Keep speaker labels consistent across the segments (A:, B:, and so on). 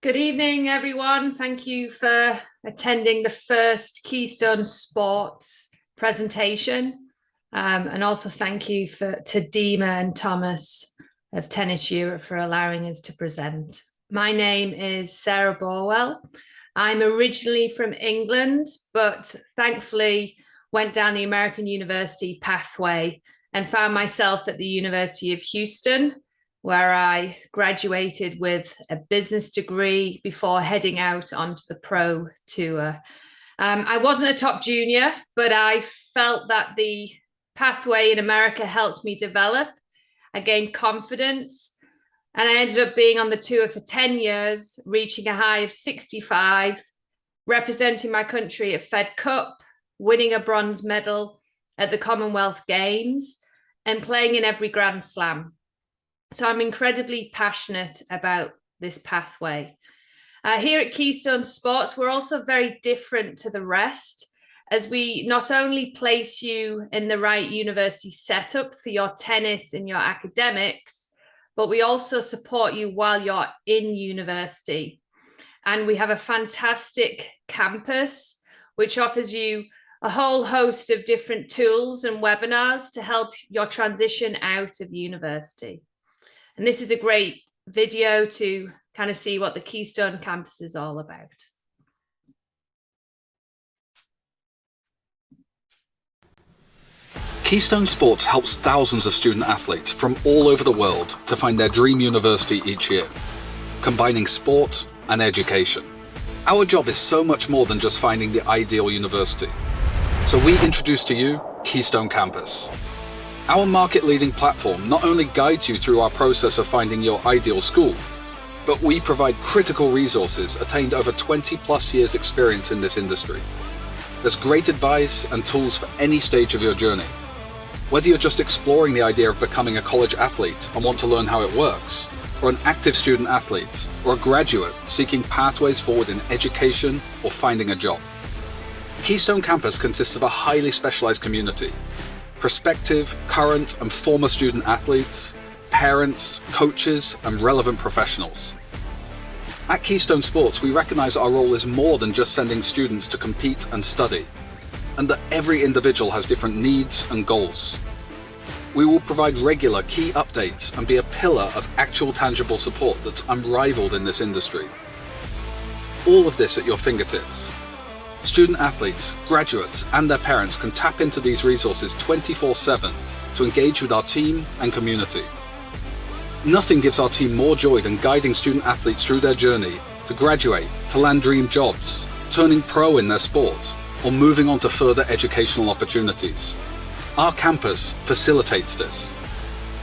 A: Good evening, everyone. Thank you for attending the first Keystone Sports presentation. And also thank you to Dima and Thomas of Tennis Europe for allowing us to present. My name is Sarah Borwell. I'm originally from England, but thankfully went down the American University pathway and found myself at the University of Houston, where I graduated with a business degree before heading out onto the pro tour. I wasn't a top junior, but I felt that the pathway in America helped me develop. I gained confidence, and I ended up being on the tour for 10 years, reaching a high of 65, representing my country at Fed Cup, winning a bronze medal at the Commonwealth Games, and playing in every Grand Slam. So I'm incredibly passionate about this pathway. Here at Keystone Sports, we're also very different to the rest, as we not only place you in the right university setup for your tennis and your academics, but we also support you while you're in university. And we have a fantastic campus, which offers you a whole host of different tools and webinars to help your transition out of university. And this is a great video to kind of see what the Keystone campus is all about.
B: Keystone Sports helps thousands of student athletes from all over the world to find their dream university each year, combining sport and education. Our job is so much more than just finding the ideal university. So we introduce to you Keystone Campus. Our market-leading platform not only guides you through our process of finding your ideal school, but we provide critical resources attained over 20+ years experience in this industry. There's great advice and tools for any stage of your journey. Whether you're just exploring the idea of becoming a college athlete and want to learn how it works, or an active student athlete, or a graduate seeking pathways forward in education or finding a job. Keystone Campus consists of a highly specialized community. Prospective, current, and former student athletes, parents, coaches, and relevant professionals. At Keystone Sports, we recognize our role is more than just sending students to compete and study, and that every individual has different needs and goals. We will provide regular key updates and be a pillar of actual tangible support that's unrivaled in this industry. All of this at your fingertips. Student athletes, graduates, and their parents can tap into these resources 24/7 to engage with our team and community. Nothing gives our team more joy than guiding student athletes through their journey to graduate, to land dream jobs, turning pro in their sport, or moving on to further educational opportunities. Our campus facilitates this.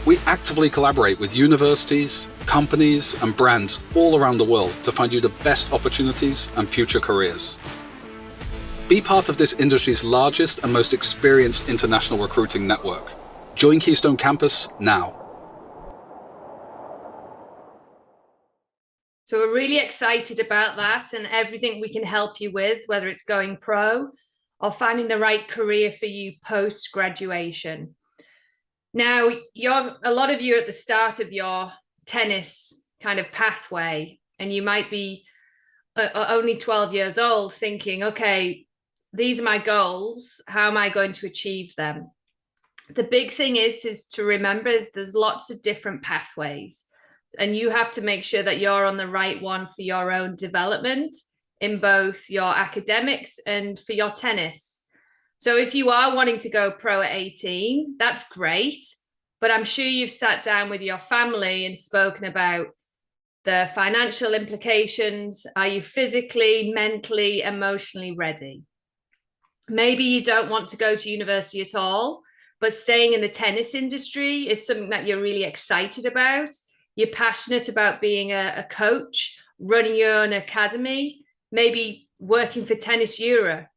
B: We actively collaborate with universities, companies, and brands all around the world to find you the best opportunities and future careers. Be part of this industry's largest and most experienced international recruiting network. Join Keystone Campus now.
A: So we're really excited about that and everything we can help you with, whether it's going pro or finding the right career for you post-graduation. Now, a lot of you are at the start of your tennis kind of pathway, and you might be only 12 years old thinking, okay, these are my goals. How am I going to achieve them? The big thing is to remember is there's lots of different pathways, and you have to make sure that you're on the right one for your own development in both your academics and for your tennis. So if you are wanting to go pro at 18, that's great. But I'm sure you've sat down with your family and spoken about the financial implications. Are you physically, mentally, emotionally ready? Maybe you don't want to go to university at all, but staying in the tennis industry is something that you're really excited about. You're passionate about being a coach, running your own academy, maybe working for Tennis Europe.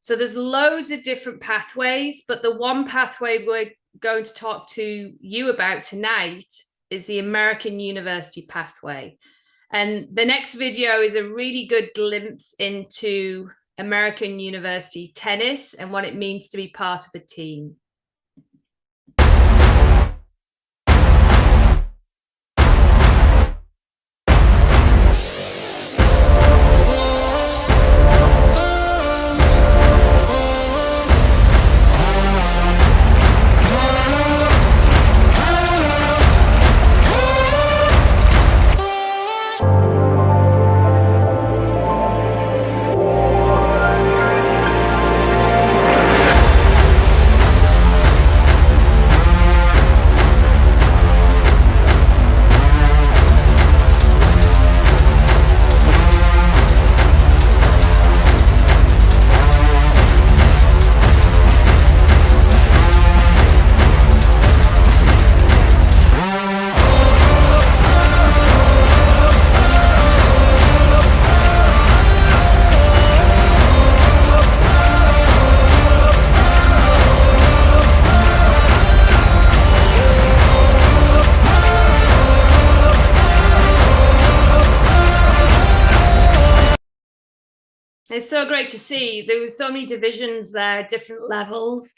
A: So there's loads of different pathways, but the one pathway we're going to talk to you about tonight is the American University pathway. And the next video is a really good glimpse into American University tennis and what it means to be part of a team. It's so great to see. There were so many divisions there, different levels,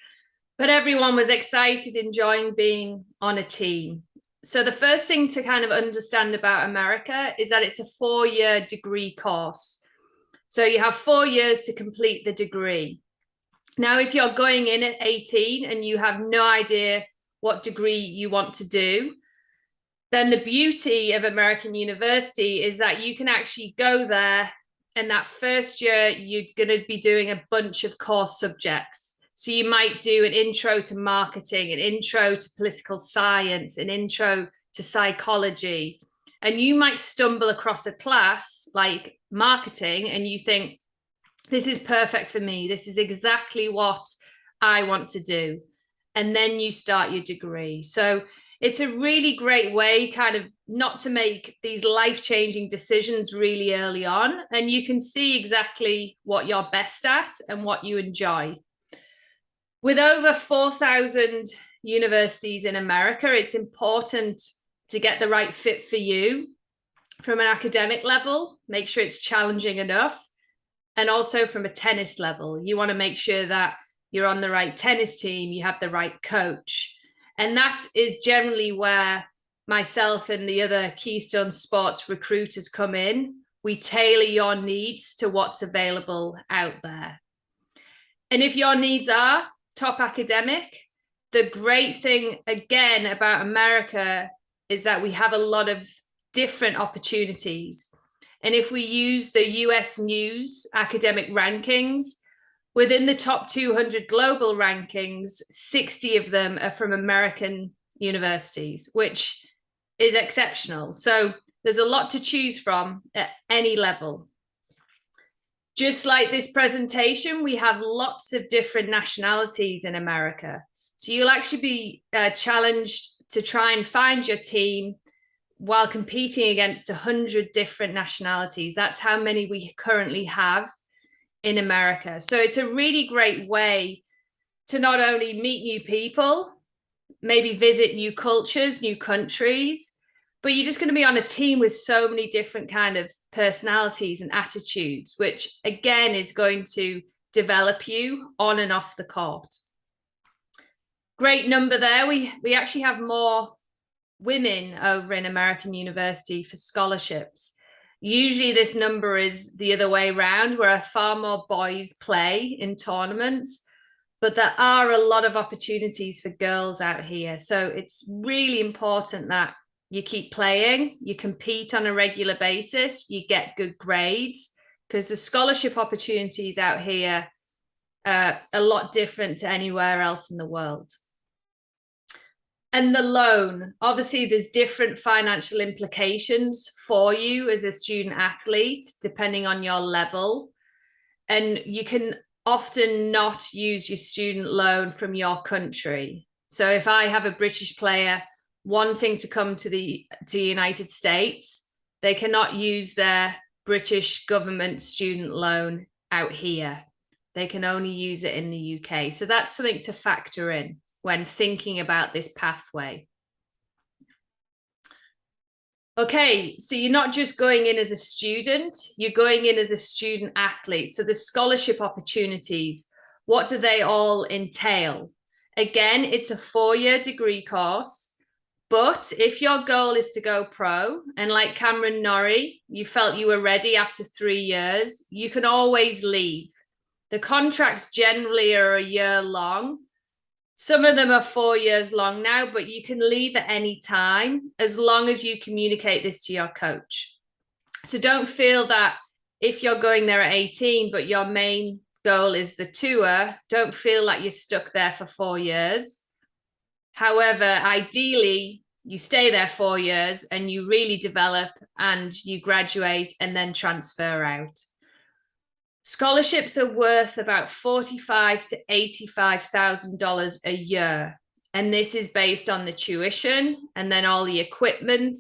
A: but everyone was excited, enjoying being on a team. So the first thing to kind of understand about America is that it's a 4-year degree course. So you have 4 years to complete the degree. Now, if you're going in at 18 and you have no idea what degree you want to do, then the beauty of American university is that you can actually go there, and that first year you're going to be doing a bunch of course subjects. So you might do an intro to marketing, an intro to political science, an intro to psychology. And you might stumble across a class like marketing and you think, this is perfect for me. This is exactly what I want to do. And then you start your degree. So it's a really great way, kind of, not to make these life-changing decisions really early on. And you can see exactly what you're best at and what you enjoy. With over 4,000 universities in America, it's important to get the right fit for you from an academic level, make sure it's challenging enough. And also from a tennis level, you want to make sure that you're on the right tennis team, you have the right coach. And that is generally where myself and the other Keystone sports recruiters come in. We tailor your needs to what's available out there. And if your needs are top academic, the great thing again about America is that we have a lot of different opportunities. And if we use the US News academic rankings, within the top 200 global rankings, 60 of them are from American universities, which is exceptional. So there's a lot to choose from at any level. Just like this presentation, we have lots of different nationalities in America. So you'll actually be challenged to try and find your team while competing against 100 different nationalities. That's how many we currently have in America. So it's a really great way to not only meet new people, maybe visit new cultures, new countries, but you're just going to be on a team with so many different kind of personalities and attitudes, which again is going to develop you on and off the court. Great number there. We actually have more women over in American university for scholarships. Usually this number is the other way around, where far more boys play in tournaments, but there are a lot of opportunities for girls out here. So it's really important that you keep playing, you compete on a regular basis, you get good grades, because the scholarship opportunities out here are a lot different to anywhere else in the world. And the loan, obviously there's different financial implications for you as a student athlete, depending on your level. And you can often not use your student loan from your country. So if I have a British player wanting to come to the United States, they cannot use their British government student loan out here. They can only use it in the UK. So that's something to factor in when thinking about this pathway. Okay, so you're not just going in as a student, you're going in as a student athlete. So the scholarship opportunities, what do they all entail? Again, it's a 4-year degree course, but if your goal is to go pro, and like Cameron Norrie, you felt you were ready after 3 years, you can always leave. The contracts generally are a year long. Some of them are 4 years long now, but you can leave at any time as long as you communicate this to your coach. So don't feel that if you're going there at 18, but your main goal is the tour, don't feel like you're stuck there for 4 years. However, ideally, you stay there 4 years and you really develop and you graduate and then transfer out. Scholarships are worth about $45,000 to $85,000 a year. And this is based on the tuition and then all the equipment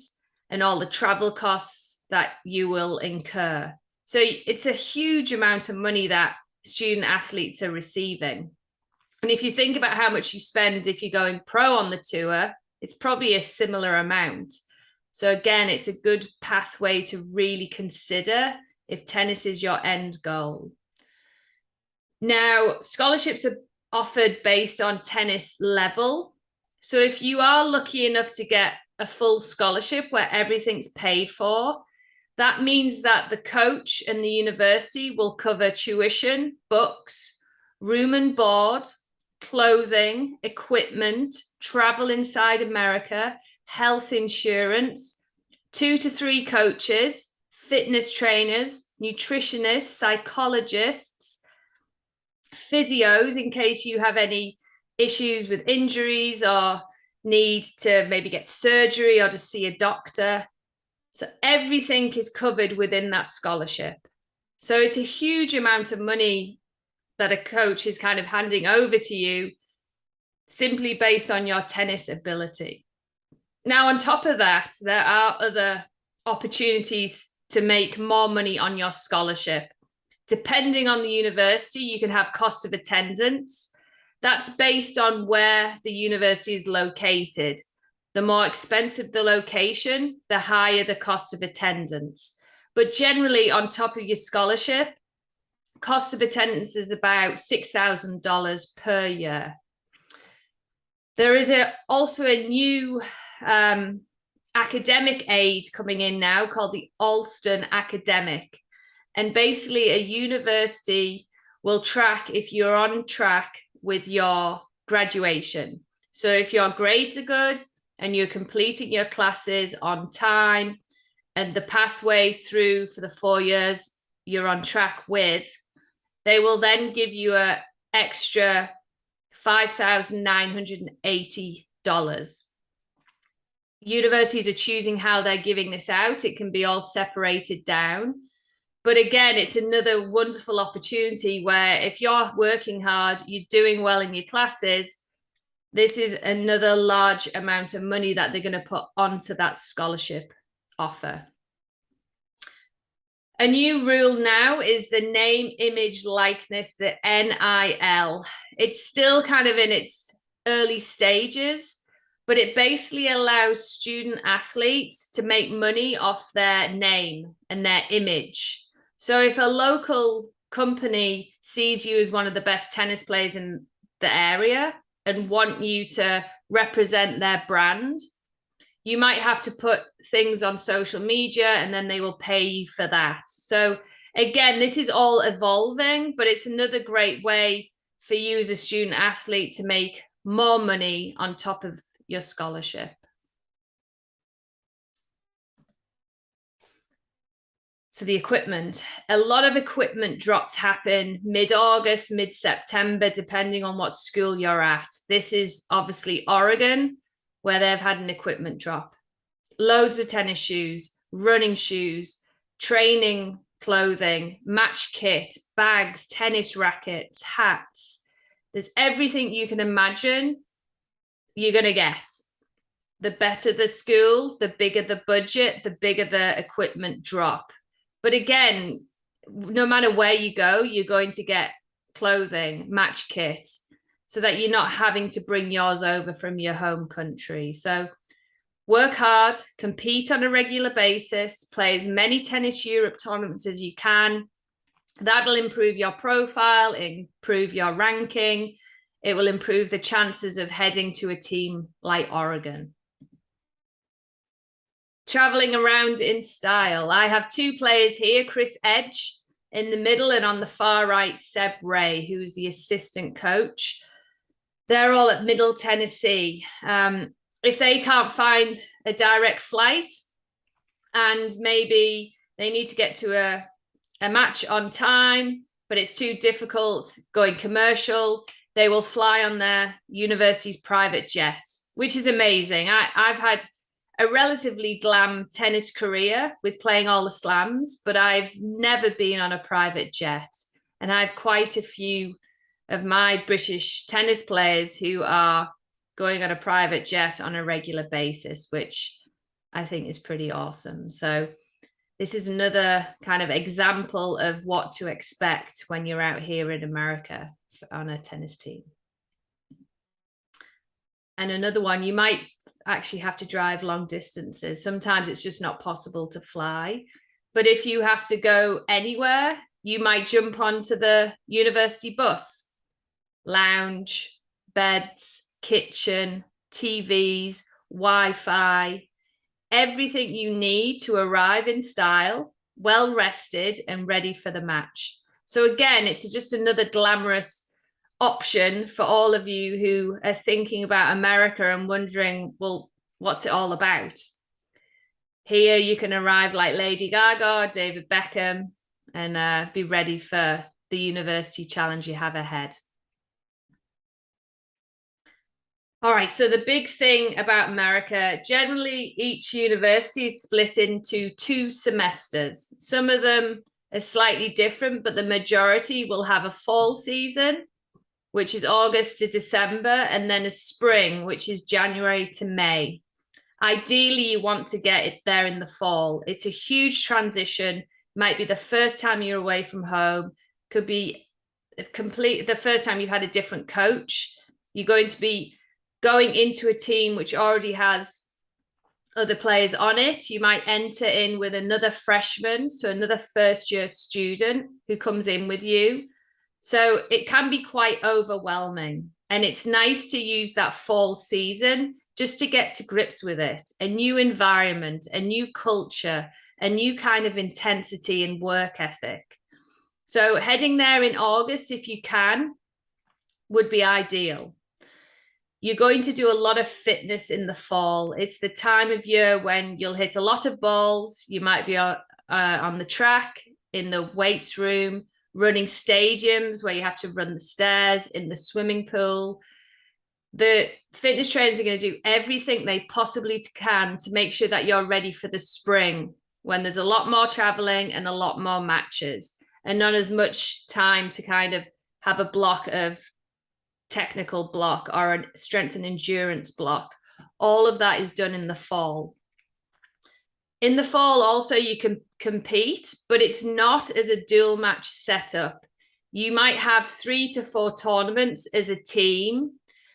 A: and all the travel costs that you will incur. So it's a huge amount of money that student athletes are receiving. And if you think about how much you spend if you're going pro on the tour, it's probably a similar amount. So again, it's a good pathway to really consider if tennis is your end goal. Now, scholarships are offered based on tennis level. So if you are lucky enough to get a full scholarship where everything's paid for, that means that the coach and the university will cover tuition, books, room and board, clothing, equipment, travel inside America, health insurance, 2 to 3 coaches, fitness trainers, nutritionists, psychologists, physios in case you have any issues with injuries or need to maybe get surgery or to see a doctor. So everything is covered within that scholarship. So it's a huge amount of money that a coach is kind of handing over to you simply based on your tennis ability. Now, on top of that, there are other opportunities to make more money on your scholarship. Depending on the university, you can have cost of attendance. That's based on where the university is located. The more expensive the location, the higher the cost of attendance. But generally, on top of your scholarship, cost of attendance is about $6,000 per year. There is also a new academic aid coming in now called the Alston Academic. And basically, a university will track if you're on track with your graduation. So if your grades are good and you're completing your classes on time and the pathway through for the 4 years you're on track with, they will then give you an extra $5,980. Universities are choosing how they're giving this out. It can be all separated down. But again, it's another wonderful opportunity where if you're working hard, you're doing well in your classes, this is another large amount of money that they're going to put onto that scholarship offer. A new rule now is the name, image, likeness, the NIL. It's still kind of in its early stages, but it basically allows student athletes to make money off their name and their image. So if a local company sees you as one of the best tennis players in the area and want you to represent their brand, you might have to put things on social media and then they will pay you for that. So again, this is all evolving, but it's another great way for you as a student athlete to make more money on top of your scholarship. So the equipment, a lot of equipment drops happen mid-August, mid-September, depending on what school you're at. This is obviously Oregon, where they've had an equipment drop. Loads of tennis shoes, running shoes, training clothing, match kit, bags, tennis rackets, hats. There's everything you can imagine you're going to get. The better the school, the bigger the budget, the bigger the equipment drop. But again, no matter where you go, you're going to get clothing, match kit, so that you're not having to bring yours over from your home country. So work hard, compete on a regular basis, play as many Tennis Europe tournaments as you can. That'll improve your profile, improve your ranking. It will improve the chances of heading to a team like Oregon. Traveling around in style. I have 2 players here, Chris Edge in the middle and on the far right, Seb Ray, who's the assistant coach. They're all at Middle Tennessee. If they can't find a direct flight and maybe they need to get to a match on time, but it's too difficult going commercial, they will fly on their university's private jet, which is amazing. I've had a relatively glam tennis career with playing all the slams, but I've never been on a private jet. And I have quite a few of my British tennis players who are going on a private jet on a regular basis, which I think is pretty awesome. So this is another kind of example of what to expect when you're out here in America on a tennis team. And another one, you might actually have to drive long distances. Sometimes it's just not possible to fly. But if you have to go anywhere, you might jump onto the university bus, lounge, beds, kitchen, TVs, Wi-Fi, everything you need to arrive in style, well rested and ready for the match. So again, it's just another glamorous option for all of you who are thinking about America and wondering, well, what's it all about? Here you can arrive like Lady Gaga, David Beckham, and be ready for the university challenge you have ahead. All right, so the big thing about America, generally each university is split into 2 semesters. Some of them are slightly different, but the majority will have a fall season, which is August to December, and then a spring, which is January to May. Ideally, you want to get it there in the fall. It's a huge transition. Might be the first time you're away from home, could be the first time you've had a different coach. You're going to be going into a team which already has other players on it. You might enter in with another freshman, so another first year student who comes in with you. So it can be quite overwhelming. And it's nice to use that fall season just to get to grips with it. A new environment, a new culture, a new kind of intensity and work ethic. So heading there in August, if you can, would be ideal. You're going to do a lot of fitness in the fall. It's the time of year when you'll hit a lot of balls. You might be on the track, in the weights room, running stadiums where you have to run the stairs, in the swimming pool. The fitness trainers are going to do everything they possibly can to make sure that you're ready for the spring, when there's a lot more traveling and a lot more matches and not as much time to kind of have a block of technical block or a strength and endurance block. All of that is done in the fall. In the fall, also, you can compete, but it's not as a dual match setup. You might have 3 to 4 tournaments as a team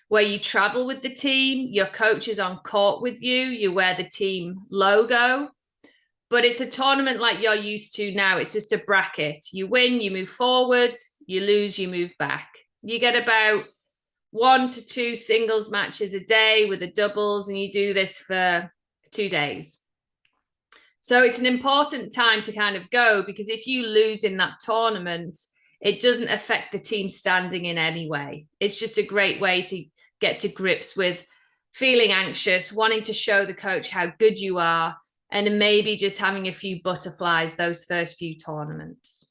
A: where you travel with the team, your coach is on court with you, you wear the team logo, but it's a tournament like you're used to now. It's just a bracket. You win, you move forward, you lose, you move back. You get about 1 to 2 singles matches a day with the doubles, and you do this for 2 days. So it's an important time to kind of go, because if you lose in that tournament, it doesn't affect the team standing in any way. It's just a great way to get to grips with feeling anxious, wanting to show the coach how good you are, and maybe just having a few butterflies those first few tournaments.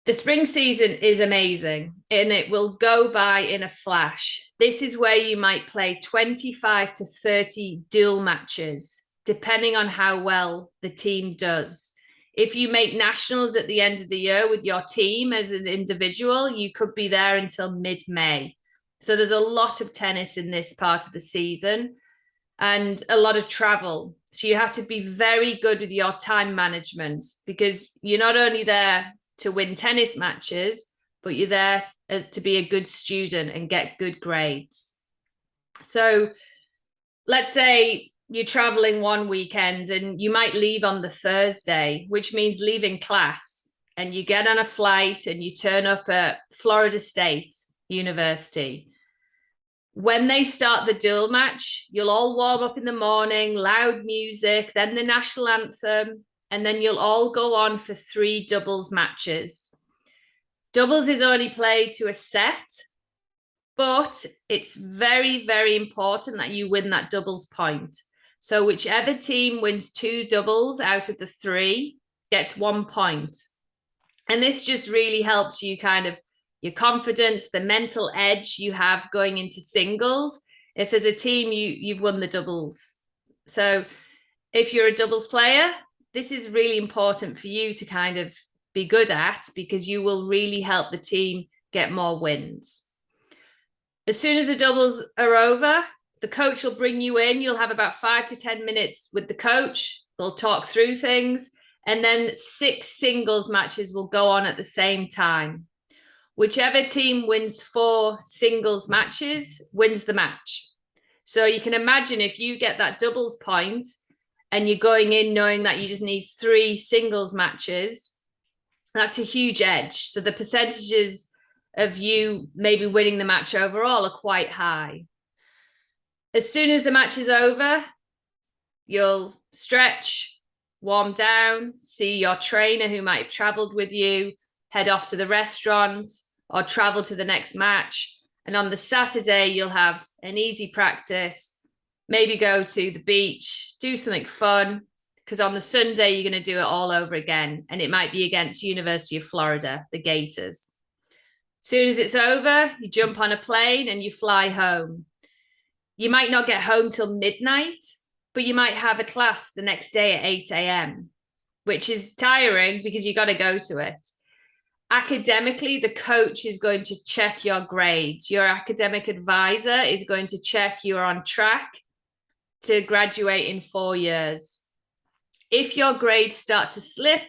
A: The spring season is amazing and it will go by in a flash. This is where you might play 25 to 30 dual matches, depending on how well the team does. If you make nationals at the end of the year with your team as an individual, you could be there until mid-May. So there's a lot of tennis in this part of the season and a lot of travel. So you have to be very good with your time management, because you're not only there to win tennis matches, but you're there to be a good student and get good grades. So let's say you're traveling one weekend and you might leave on the Thursday, which means leaving class, and you get on a flight and you turn up at Florida State University. When they start the dual match, you'll all warm up in the morning, loud music, then the national anthem, and then you'll all go on for 3 doubles matches. Doubles is only played to a set, but it's very, very important that you win that doubles point. So whichever team wins 2 doubles out of the 3 gets 1 point. And this just really helps you kind of your confidence, the mental edge you have going into singles. If as a team you've won the doubles. So if you're a doubles player, this is really important for you to kind of be good at, because you will really help the team get more wins. As soon as the doubles are over, the coach will bring you in. You'll have about 5 to 10 minutes with the coach. They'll talk through things. And then 6 singles matches will go on at the same time. Whichever team wins 4 singles matches wins the match. So you can imagine if you get that doubles point and you're going in knowing that you just need 3 singles matches, That's a huge edge. So the percentages of you maybe winning the match overall are quite high. As soon as the match is over, you'll stretch, warm down, see your trainer who might have traveled with you, head off to the restaurant or travel to the next match. And on the Saturday, you'll have an easy practice, maybe go to the beach, do something fun, because on the Sunday, you're going to do it all over again. And it might be against University of Florida, the Gators. Soon as it's over, you jump on a plane and you fly home. You might not get home till midnight, but you might have a class the next day at 8 a.m., which is tiring because you got to go to it. Academically, the coach is going to check your grades. Your academic advisor is going to check you're on track to graduate in 4 years. If your grades start to slip,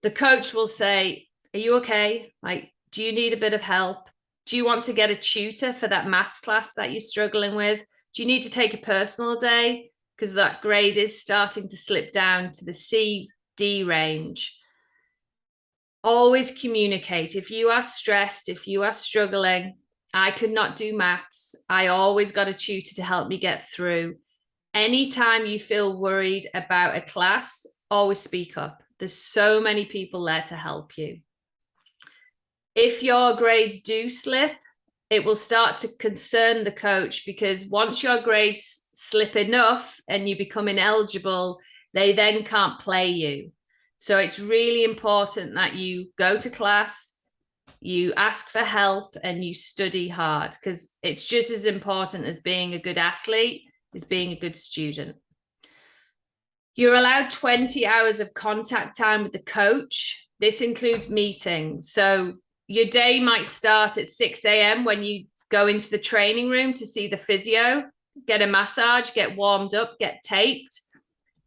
A: the coach will say, are you okay? Like, do you need a bit of help? Do you want to get a tutor for that maths class that you're struggling with? Do you need to take a personal day? Because that grade is starting to slip down to the C, D range. Always communicate. If you are stressed, if you are struggling, I could not do maths. I always got a tutor to help me get through. Anytime you feel worried about a class, always speak up. There's so many people there to help you. If your grades do slip, it will start to concern the coach, because once your grades slip enough and you become ineligible, they then can't play you. So it's really important that you go to class, you ask for help, and you study hard, because it's just as important as being a good athlete as being a good student. You're allowed 20 hours of contact time with the coach. This includes meetings. So your day might start at 6 a.m. when you go into the training room to see the physio, get a massage, get warmed up, get taped.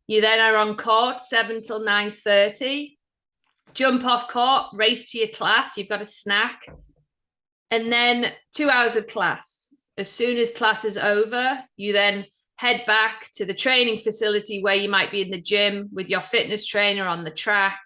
A: You then are on court 7 till 9:30. Jump off court, race to your class. You've got a snack. And then 2 hours of class. As soon as class is over, you then head back to the training facility where you might be in the gym with your fitness trainer on the track.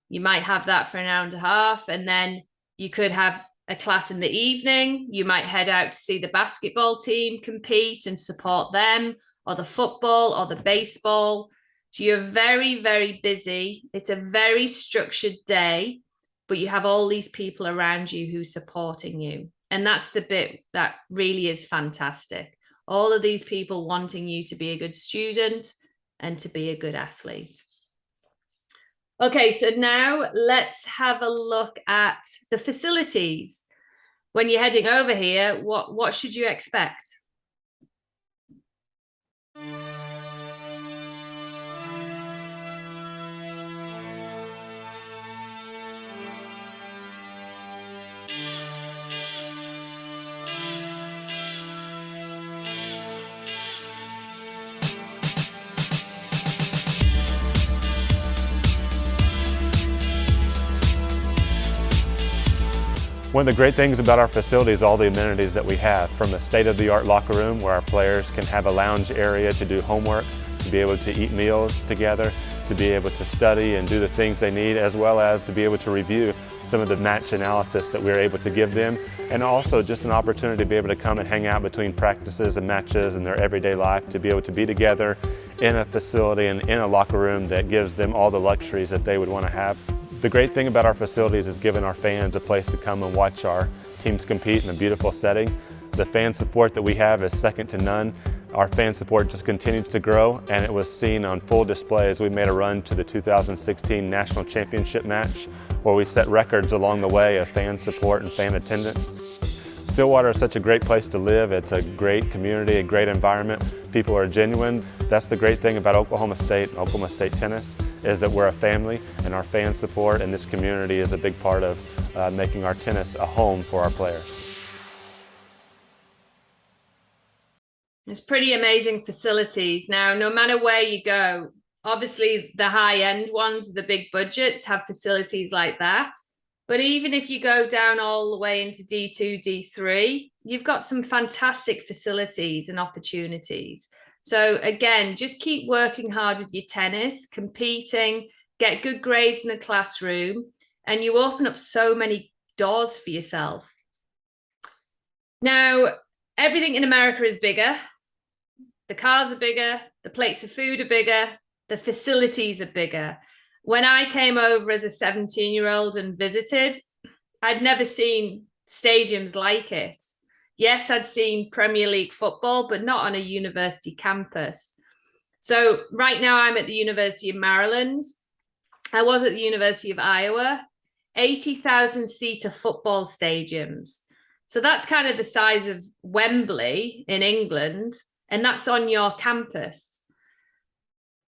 A: You might have that for an hour and a half, and then you could have a class in the evening. You might head out to see the basketball team compete and support them, or the football or the baseball. So you're very, very busy. It's a very structured day, but you have all these people around you who are supporting you. And that's the bit that really is fantastic. All of these people wanting you to be a good student and to be a good athlete. Okay, so now let's have a look at the facilities. When you're heading over here, what should you expect?
C: One of the great things about our facility is all the amenities that we have, from a state-of-the-art locker room where our players can have a lounge area to do homework, to be able to eat meals together, to be able to study and do the things they need, as well as to be able to review some of the match analysis that we're able to give them, and also just an opportunity to be able to come and hang out between practices and matches in their everyday life, to be able to be together in a facility and in a locker room that gives them all the luxuries that they would want to have. The great thing about our facilities is giving our fans a place to come and watch our teams compete in a beautiful setting. The fan support that we have is second to none. Our fan support just continues to grow, and it was seen on full display as we made a run to the 2016 National Championship match, where we set records along the way of fan support and fan attendance. Stillwater is such a great place to live. It's a great community, a great environment. People are genuine. That's the great thing about Oklahoma State and Oklahoma State tennis, is that we're a family, and our fan support in this community is a big part of making our tennis a home for our players.
A: It's pretty amazing facilities. Now, no matter where you go, obviously the high-end ones, the big budgets, have facilities like that. But even if you go down all the way into D2, D3, you've got some fantastic facilities and opportunities. So again, just keep working hard with your tennis, competing, get good grades in the classroom, and you open up so many doors for yourself. Now, everything in America is bigger. The cars are bigger, the plates of food are bigger, the facilities are bigger. When I came over as a 17-year-old and visited, I'd never seen stadiums like it. Yes, I'd seen Premier League football, but not on a university campus. So right now I'm at the University of Maryland. I was at the University of Iowa, 80,000 seater football stadiums. So that's kind of the size of Wembley in England, and that's on your campus.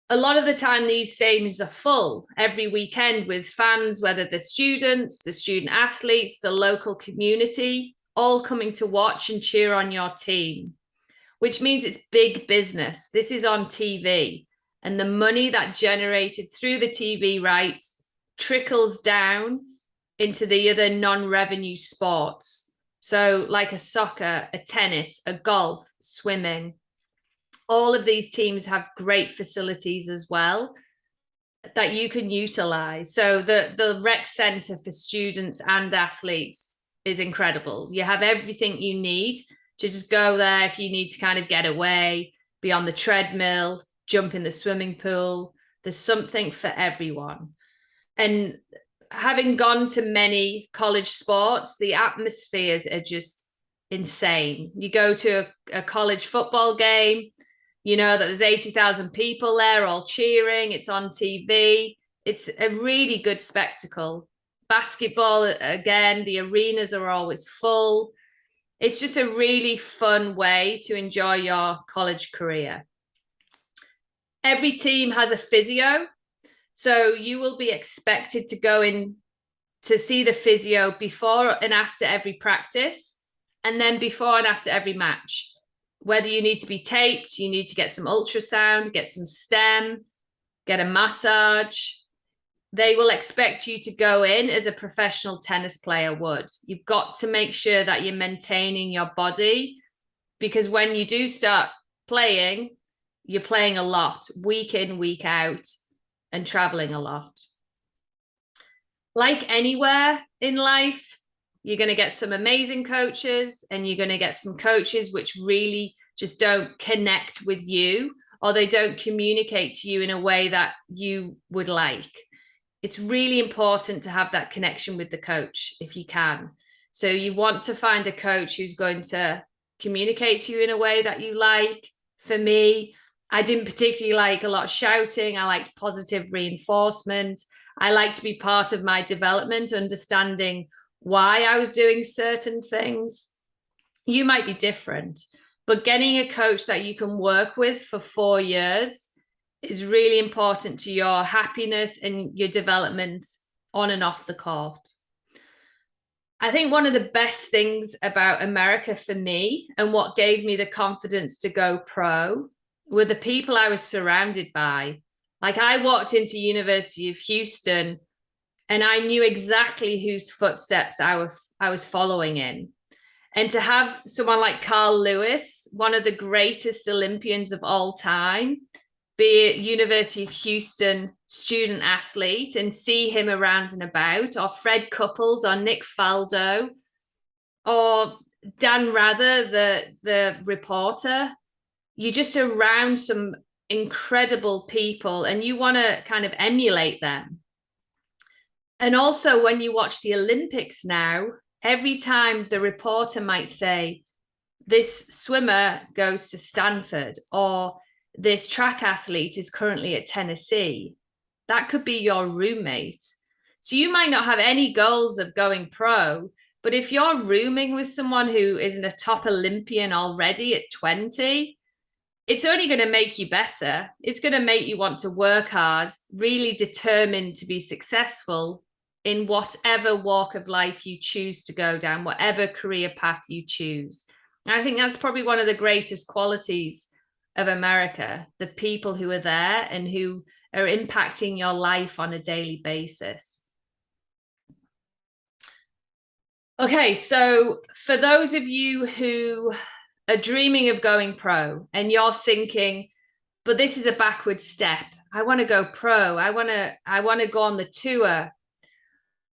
A: A lot of the time, these stadiums are full every weekend with fans, whether the students, the student athletes, the local community, all coming to watch and cheer on your team, which means it's big business. This is on TV, and the money that generated through the TV rights trickles down into the other non-revenue sports. So like a soccer, a tennis, a golf, swimming. All of these teams have great facilities as well that you can utilize. So the rec center for students and athletes is incredible. You have everything you need to just go there if you need to kind of get away, be on the treadmill, jump in the swimming pool. There's something for everyone. And having gone to many college sports, the atmospheres are just insane. You go to a college football game, you know that there's 80,000 people there all cheering. It's on TV. It's a really good spectacle. Basketball, again, the arenas are always full. It's just a really fun way to enjoy your college career. Every team has a physio. So you will be expected to go in to see the physio before and after every practice, and then before and after every match. Whether you need to be taped, you need to get some ultrasound, get some stem, get a massage. They will expect you to go in as a professional tennis player would. You've got to make sure that you're maintaining your body, because when you do start playing, you're playing a lot, week in, week out, and traveling a lot. Like anywhere in life, you're going to get some amazing coaches, and you're going to get some coaches which really just don't connect with you, or they don't communicate to you in a way that you would like. It's really important to have that connection with the coach if you can. So you want to find a coach who's going to communicate to you in a way that you like. For me, I didn't particularly like a lot of shouting. I liked positive reinforcement. I like to be part of my development, understanding why I was doing certain things. You might be different, but getting a coach that you can work with for 4 years is really important to your happiness and your development on and off the court. I think one of the best things about America for me, and what gave me the confidence to go pro, were the people I was surrounded by. Like, I walked into University of Houston and I knew exactly whose footsteps I was following in. And to have someone like Carl Lewis, one of the greatest Olympians of all time, be a University of Houston student athlete, and see him around and about, or Fred Couples, or Nick Faldo, or Dan Rather, the reporter. You're just around some incredible people and you want to kind of emulate them. And also when you watch the Olympics now, every time the reporter might say, this swimmer goes to Stanford, or this track athlete is currently at Tennessee, that could be your roommate. So you might not have any goals of going pro, but if you're rooming with someone who isn't a top Olympian already at 20, it's only going to make you better. It's going to make you want to work hard, really determined to be successful in whatever walk of life you choose to go down, whatever career path you choose. And I think that's probably one of the greatest qualities of America, the people who are there and who are impacting your life on a daily basis. Okay, so for those of you who are dreaming of going pro and you're thinking, but this is a backward step, I want to go pro, I want to go on the tour.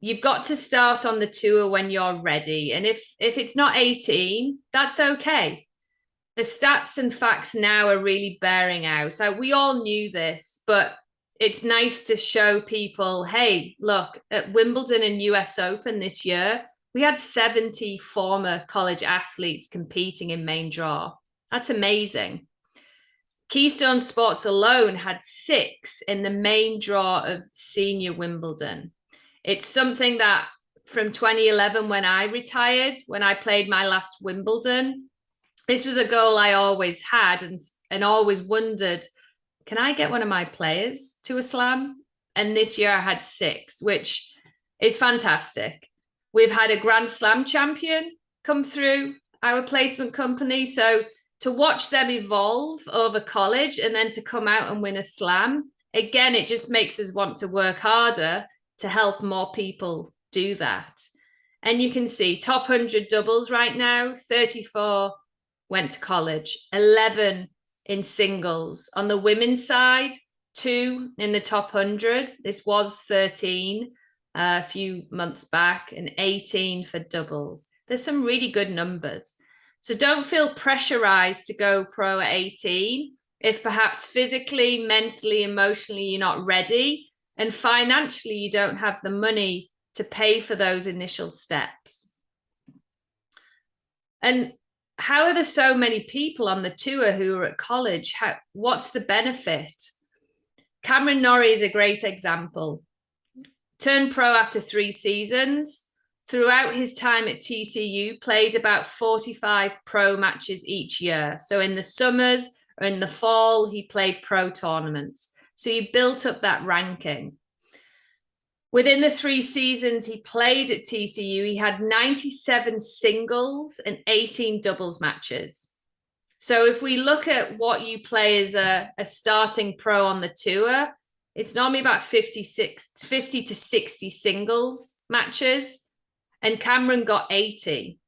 A: you've got to start on the tour when you're ready. And if it's not 18, that's okay. The stats and facts now are really bearing out. So we all knew this, but it's nice to show people, hey, look, at Wimbledon and US Open this year, we had 70 former college athletes competing in main draw. That's amazing. Keystone Sports alone had 6 in the main draw of senior Wimbledon. It's something that from 2011, when I retired, when I played my last Wimbledon, this was a goal I always had and always wondered, can I get one of my players to a slam? And this year I had 6, which is fantastic. We've had a Grand Slam champion come through our placement company. So to watch them evolve over college and then to come out and win a slam, again, it just makes us want to work harder to help more people do that. And you can see top 100 doubles right now, 34 went to college, 11 in singles. On the women's side, 2 in the top 100. This was 13 a few months back and 18 for doubles. There's some really good numbers. So don't feel pressurized to go pro at 18 if perhaps physically, mentally, emotionally, you're not ready, and financially, you don't have the money to pay for those initial steps. And how are there so many people on the tour who are at college? What's the benefit? Cameron Norrie is a great example. Turned pro after 3 seasons. Throughout his time at TCU, played about 45 pro matches each year. So in the summers or in the fall, he played pro tournaments. So he built up that ranking. Within the 3 seasons he played at TCU, he had 97 singles and 18 doubles matches. So if we look at what you play as a starting pro on the tour, it's normally about 50 to 60 singles matches, and Cameron got 80.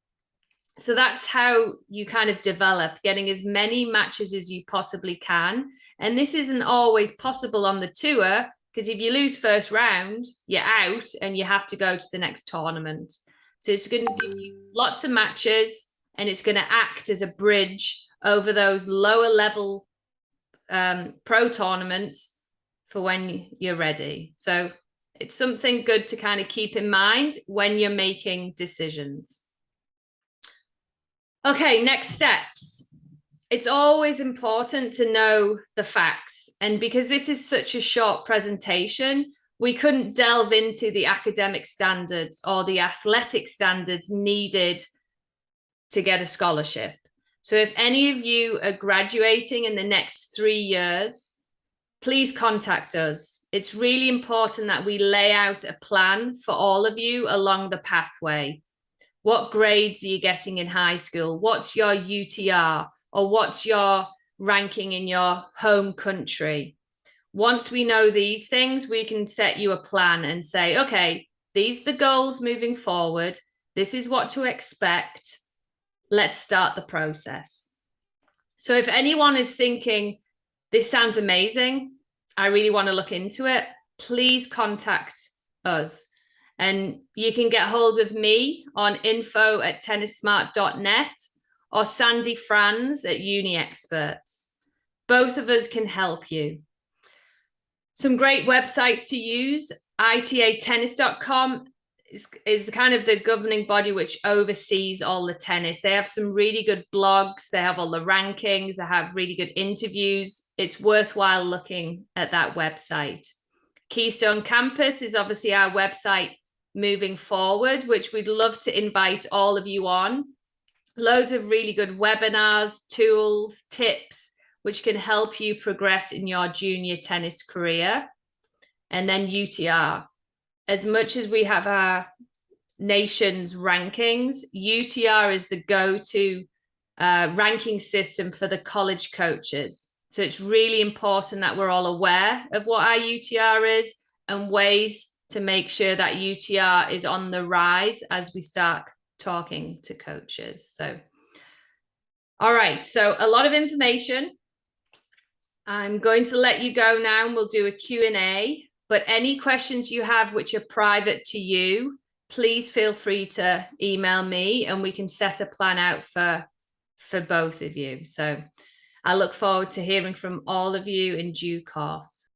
A: So that's how you kind of develop, getting as many matches as you possibly can. And this isn't always possible on the tour, because if you lose first round, you're out and you have to go to the next tournament. So it's going to give you lots of matches, and it's going to act as a bridge over those lower level pro tournaments for when you're ready. So it's something good to kind of keep in mind when you're making decisions. Okay, next steps. It's always important to know the facts. And because this is such a short presentation, we couldn't delve into the academic standards or the athletic standards needed to get a scholarship. So if any of you are graduating in the next 3 years, please contact us. It's really important that we lay out a plan for all of you along the pathway. What grades are you getting in high school? What's your UTR? Or what's your ranking in your home country? Once we know these things, we can set you a plan and say, okay, these are the goals moving forward. This is what to expect. Let's start the process. So if anyone is thinking, this sounds amazing, I really want to look into it, please contact us. And you can get hold of me on info@tennissmart.net or Sandy Franz at Uni Experts. Both of us can help you. Some great websites to use. itatennis.com is the kind of the governing body which oversees all the tennis. They have some really good blogs. They have all the rankings. They have really good interviews. It's worthwhile looking at that website. Keystone Campus is obviously our website moving forward, which we'd love to invite all of you on. Loads of really good webinars, tools, tips, which can help you progress in your junior tennis career. And then UTR. As much as we have our nation's rankings, UTR is the go-to ranking system for the college coaches. So it's really important that we're all aware of what our UTR is and ways to make sure that UTR is on the rise as we start talking to coaches. So, all right, so a lot of information. I'm going to let you go now and we'll do a Q&A. But any questions you have which are private to you, please feel free to email me and we can set a plan out for both of you. So I look forward to hearing from all of you in due course.